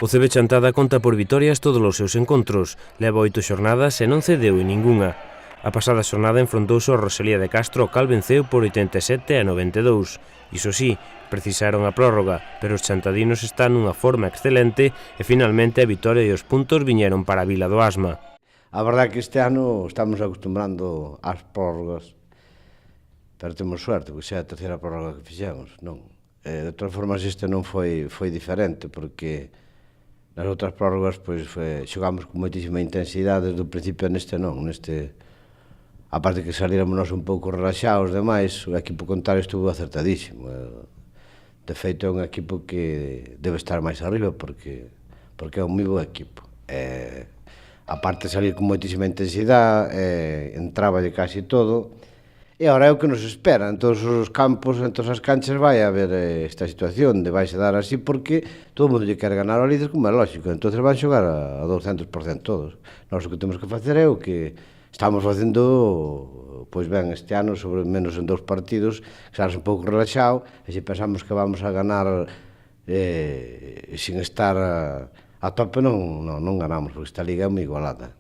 O CB Chantada conta por vitorias todos os seus encontros, leva 8 xornadas e non cedeu en ningunha. A pasada xornada enfrontouse ao Rosalía de Castro, o cal venceu por 87-92. Iso sí, precisaron a prórroga, pero os chantadinos están nunha forma excelente e finalmente a vitoria e os puntos viñeron para a Vila do Asma. A verdade é que este ano estamos acostumbrando ás prórrogas, pero temos suerte, porque xa é a terceira prórroga que fixemos, non? De todas formas, este non foi diferente, porque nas outras prórrogas xogamos con moitísima intensidade desde o principio, neste non, aparte que salíramos nós un pouco relaxados demais, o equipo contrario estuvo acertadísimo. De feito é un equipo que debe estar máis arriba porque é un moi bo equipo. Aparte de salir con moitísima intensidade, entráballe casi todo, e agora é o que nos espera. En todos os campos, en todas as canchas vai haber esta situación de vais a dar así porque todo o mundo lle quere ganar ao líder, como é lógico, entonces van xogar a 200% todos. Nós o que temos que facer é o que estamos facendo pois ben este ano, sobre menos en 2 partidos, que serás un pouco relaxado, e se pensamos que vamos a ganar sin estar a tope, non ganamos, porque esta liga é moi igualada.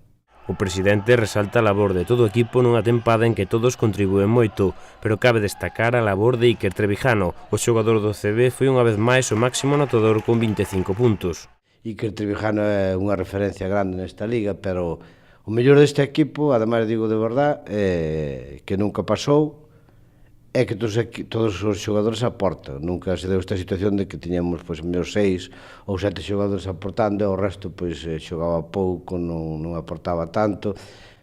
O presidente resalta a labor de todo o equipo nunha tempada en que todos contribúen moito, pero cabe destacar a labor de Iker Trevijano. O xogador do CB foi unha vez máis o máximo anotador con 25 puntos. Iker Trevijano é unha referencia grande nesta liga, pero o mellor deste equipo, ademais digo de verdad, que nunca pasou, é que todos os xogadores aportan. Nunca se deu esta situación de que tiñamos meus 6 ou 7 xogadores aportando e o resto xogaba pouco, non aportaba tanto,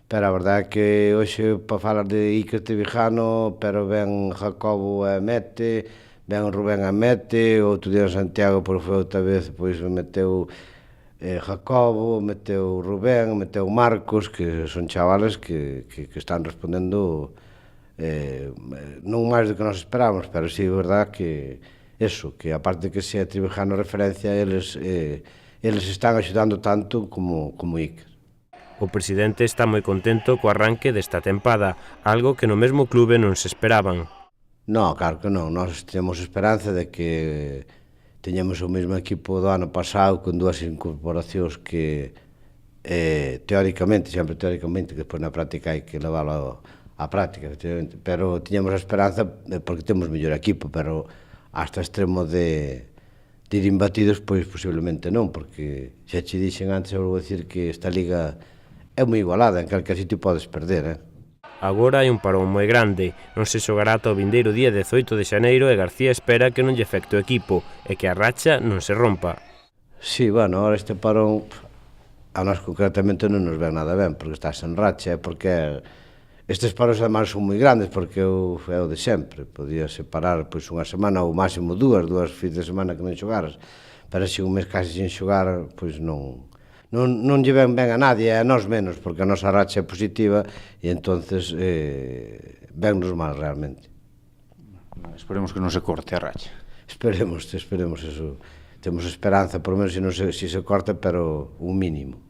pero a verdade é que hoxe para falar de Iker Trevijano, pero ben Jacobo e mete, ben Rubén e mete, outro día en Santiago foi outra vez, meteu Jacobo, meteu Rubén, meteu Marcos, que son chavales que están respondendo non máis do que nos esperamos, pero sí é verdad que eso, que aparte que sea Trevijano referencia, eles están axudando tanto como Iker. O presidente está moi contento co arranque desta tempada, algo que no mesmo clube non se esperaban. Non, claro que non, nós temos esperanza de que teñamos o mesmo equipo do ano pasado con 2 incorporacións que teóricamente, sempre teóricamente, que despois na práctica hai que leválo a práctica, efectivamente, pero tiñamos a esperanza porque temos mellor equipo, pero hasta extremo de ir imbatidos, pois posiblemente non, porque xa che dixen antes, eu vou dicir que esta liga é moi igualada, en calquer sitio podes perder, Agora hai un parón moi grande, non se xogará ata o vindeiro día 18 de xaneiro e García espera que non lle afecte o equipo e que a racha non se rompa. Sí, bueno, ahora este parón a nós concretamente non nos ven nada ben, porque estás en racha, porque estes paros ademais son moi grandes, porque é o de sempre, podía separar unha semana ou máximo dúas fins de semana que non xogaras, pero se un mes casi sin xogar, pois non lle ven ben a nadie, e a nós menos, porque a nosa racha é positiva e entonces vennos mal realmente. Esperemos que non se corte a racha. Esperemos eso. Temos esperanza, por lo menos se corta, pero un mínimo.